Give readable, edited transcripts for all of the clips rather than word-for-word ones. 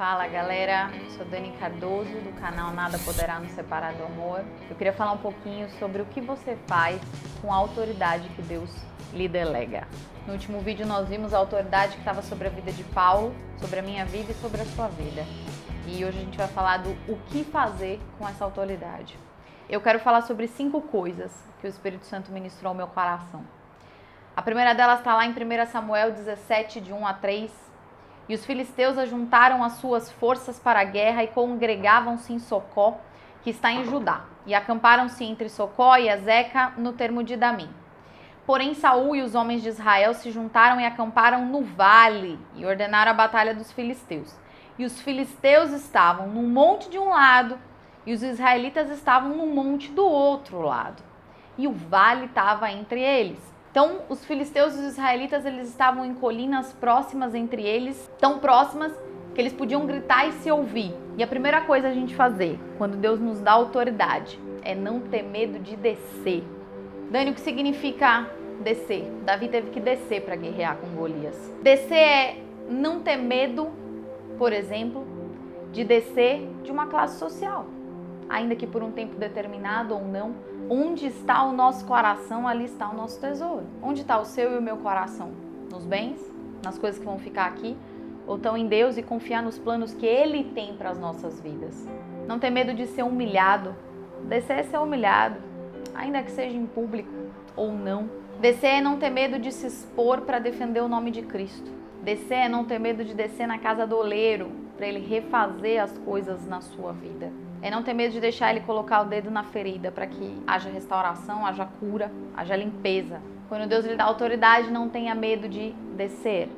Fala galera, sou Dani Cardoso do canal Nada Poderá Nos Separar do Amor. Eu queria falar um pouquinho sobre o que você faz com a autoridade que Deus lhe delega. No último vídeo nós vimos a autoridade que estava sobre a vida de Paulo, sobre a minha vida e sobre a sua vida. E hoje a gente vai falar do o que fazer com essa autoridade. Eu quero falar sobre 5 coisas que o Espírito Santo ministrou ao meu coração. A primeira delas está lá em 1 Samuel 17, de 1 a 3. E os filisteus ajuntaram as suas forças para a guerra e congregavam-se em Socó, que está em Judá, e acamparam-se entre Socó e Azeca, no termo de Damim. Porém, Saul e os homens de Israel se juntaram e acamparam no vale e ordenaram a batalha dos filisteus. E os filisteus estavam num monte de um lado e os israelitas estavam num monte do outro lado. E o vale estava entre eles. Então, os filisteus e os israelitas, eles estavam em colinas próximas entre eles, tão próximas que eles podiam gritar e se ouvir. E a primeira coisa a gente fazer, quando Deus nos dá autoridade, é não ter medo de descer. Dani, o que significa descer? Davi teve que descer para guerrear com Golias. Descer é não ter medo, por exemplo, de descer de uma classe social. Ainda que por um tempo determinado ou não. Onde está o nosso coração, ali está o nosso tesouro. Onde está o seu e o meu coração? Nos bens? Nas coisas que vão ficar aqui? Ou estão em Deus e confiar nos planos que Ele tem para as nossas vidas? Não ter medo de ser humilhado. Descer é ser humilhado, ainda que seja em público ou não. Descer é não ter medo de se expor para defender o nome de Cristo. Descer é não ter medo de descer na casa do oleiro para Ele refazer as coisas na sua vida. É não ter medo de deixar Ele colocar o dedo na ferida para que haja restauração, haja cura, haja limpeza. Quando Deus lhe dá autoridade, não tenha medo de descer.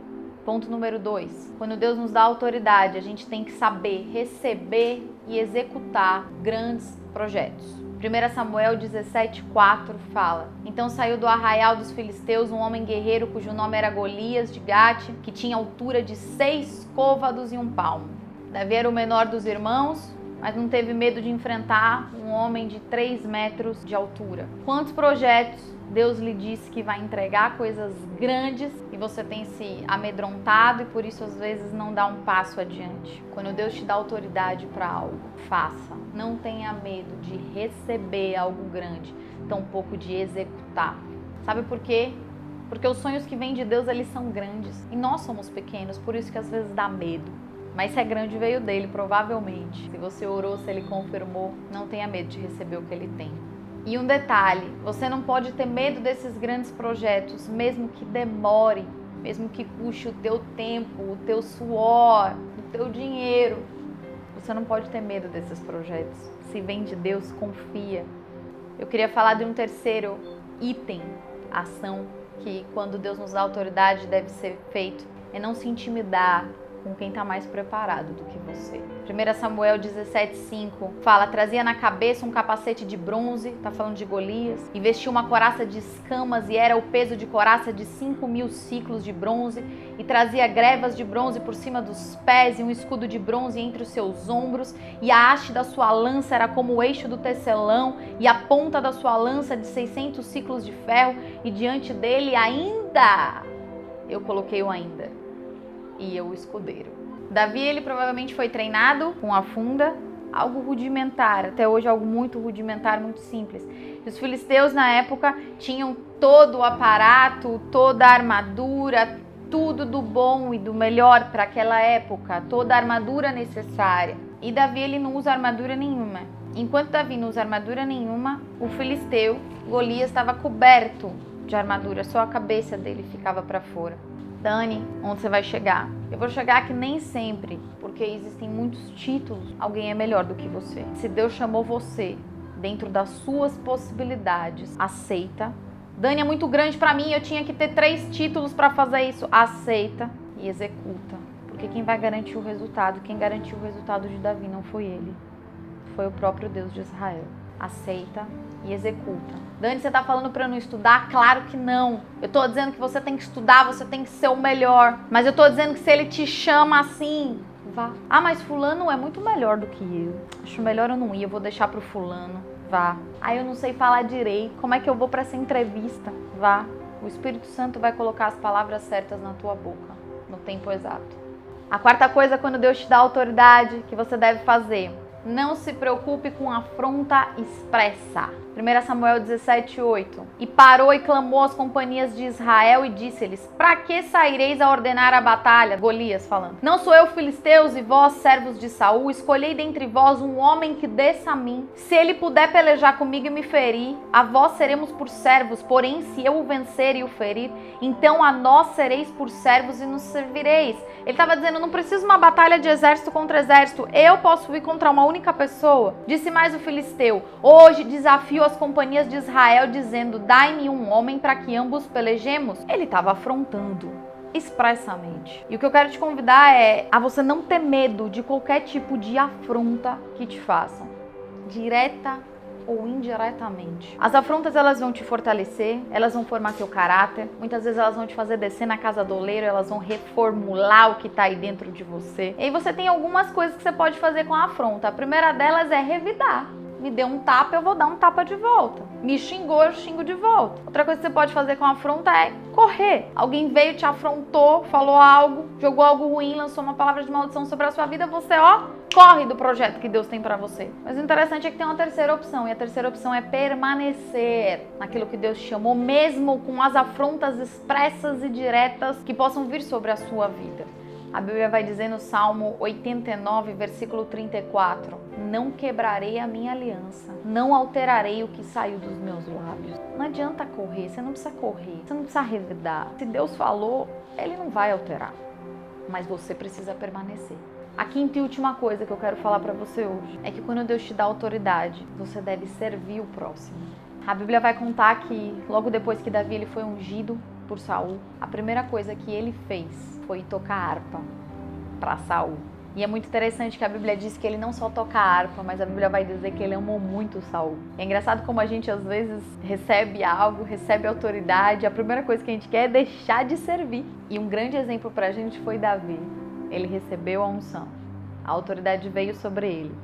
Ponto número 2. Quando Deus nos dá autoridade, a gente tem que saber receber e executar grandes projetos. 1 Samuel 17,4 fala: Então saiu do arraial dos filisteus um homem guerreiro cujo nome era Golias de Gate, que tinha altura de 6 côvados e 1 palmo. Davi era o menor dos irmãos, mas não teve medo de enfrentar um homem de 3 metros de altura. Quantos projetos Deus lhe disse que vai entregar coisas grandes e você tem se amedrontado e por isso às vezes não dá um passo adiante. Quando Deus te dá autoridade para algo, faça. Não tenha medo de receber algo grande, tampouco de executar. Sabe por quê? Porque os sonhos que vêm de Deus, eles são grandes e nós somos pequenos, por isso que às vezes dá medo. Mas se é grande, veio dele, provavelmente. Se você orou, se ele confirmou, não tenha medo de receber o que ele tem. E um detalhe, você não pode ter medo desses grandes projetos, mesmo que demore, mesmo que custe o teu tempo, o teu suor, o teu dinheiro. Você não pode ter medo desses projetos. Se vem de Deus, confia. Eu queria falar de um terceiro item, ação, que quando Deus nos dá autoridade deve ser feito, é não se intimidar com quem está mais preparado do que você. 1 Samuel 17,5 fala: trazia na cabeça um capacete de bronze, está falando de Golias, e vestia uma couraça de escamas, e era o peso de couraça de 5.000 ciclos de bronze, e trazia grevas de bronze por cima dos pés, e um escudo de bronze entre os seus ombros, e a haste da sua lança era como o eixo do tecelão, e a ponta da sua lança de 600 ciclos de ferro, e diante dele ainda, eu coloquei o ainda, e eu o escudeiro. Davi, ele provavelmente foi treinado com a funda, algo rudimentar, até hoje algo muito rudimentar, muito simples. E os filisteus na época tinham todo o aparato, toda a armadura, tudo do bom e do melhor para aquela época, toda a armadura necessária. E Davi, ele não usa armadura nenhuma. Enquanto Davi não usa armadura nenhuma, o filisteu, Golias, estava coberto de armadura, só a cabeça dele ficava para fora. Dani, onde você vai chegar? Eu vou chegar que nem sempre, porque existem muitos títulos, alguém é melhor do que você. Se Deus chamou você dentro das suas possibilidades, aceita. Dani, é muito grande para mim, eu tinha que ter 3 títulos para fazer isso. Aceita e executa. Porque quem vai garantir o resultado, quem garantiu o resultado de Davi não foi ele, foi o próprio Deus de Israel. Aceita e executa. Dani, você tá falando para eu não estudar? Claro que não. Eu tô dizendo que você tem que estudar, você tem que ser o melhor. Mas eu tô dizendo que se ele te chama assim, vá. Ah, mas fulano é muito melhor do que eu. Acho melhor eu não ir, eu vou deixar pro fulano. Vá. Ah, eu não sei falar direito. Como é que eu vou para essa entrevista? Vá. O Espírito Santo vai colocar as palavras certas na tua boca, no tempo exato. A quarta coisa, quando Deus te dá autoridade, que você deve fazer: não se preocupe com afronta expressa. 1 Samuel 17:8. E parou e clamou às companhias de Israel e disse-lhes: para que saireis a ordenar a batalha? Golias falando. Não sou eu, filisteus, e vós, servos de Saul? Escolhei dentre vós um homem que desça a mim. Se ele puder pelejar comigo e me ferir, a vós seremos por servos. Porém, se eu o vencer e o ferir, então a nós sereis por servos e nos servireis. Ele estava dizendo: não preciso uma batalha de exército contra exército. Eu posso ir contra uma única pessoa. Disse mais o filisteu: hoje desafio as companhias de Israel, dizendo: dai-me um homem para que ambos pelejemos. Ele estava afrontando expressamente. E o que eu quero te convidar é a você não ter medo de qualquer tipo de afronta que te façam, direta ou indiretamente. As afrontas, elas vão te fortalecer, elas vão formar seu caráter, muitas vezes elas vão te fazer descer na casa do oleiro, elas vão reformular o que está aí dentro de você. E aí você tem algumas coisas que você pode fazer com a afronta. A primeira delas é revidar. Me deu um tapa, eu vou dar um tapa de volta. Me xingou, eu xingo de volta. Outra coisa que você pode fazer com a afronta é correr. Alguém veio, te afrontou, falou algo, jogou algo ruim, lançou uma palavra de maldição sobre a sua vida, você, corre do projeto que Deus tem pra você. Mas o interessante é que tem uma terceira opção, e a terceira opção é permanecer naquilo que Deus te chamou, mesmo com as afrontas expressas e diretas que possam vir sobre a sua vida. A Bíblia vai dizer no Salmo 89, versículo 34, não quebrarei a minha aliança, não alterarei o que saiu dos meus lábios. Não adianta correr, você não precisa correr, você não precisa revidar. Se Deus falou, Ele não vai alterar, mas você precisa permanecer. A quinta e última coisa que eu quero falar pra você hoje é que quando Deus te dá autoridade, você deve servir o próximo. A Bíblia vai contar que logo depois que Davi ele foi ungido por Saul, a primeira coisa que ele fez foi tocar harpa para Saul. E é muito interessante que a Bíblia diz que ele não só toca harpa, mas a Bíblia vai dizer que ele amou muito Saul. É engraçado como a gente às vezes recebe algo, recebe autoridade, a primeira coisa que a gente quer é deixar de servir. E um grande exemplo pra gente foi Davi. Ele recebeu a unção, a autoridade veio sobre ele.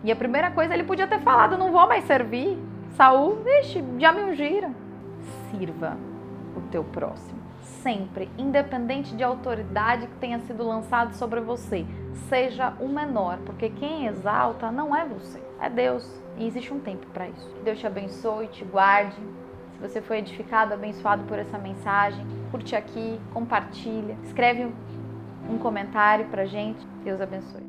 E a primeira coisa, ele podia ter falado: não vou mais servir. Saul, vixe, já me ungiram. Sirva o teu próximo. Sempre, independente de autoridade que tenha sido lançado sobre você, seja o menor, porque quem exalta não é você, é Deus. E existe um tempo para isso. Que Deus te abençoe, te guarde. Se você foi edificado, abençoado por essa mensagem, curte aqui, compartilha, escreve um comentário pra gente. Deus abençoe.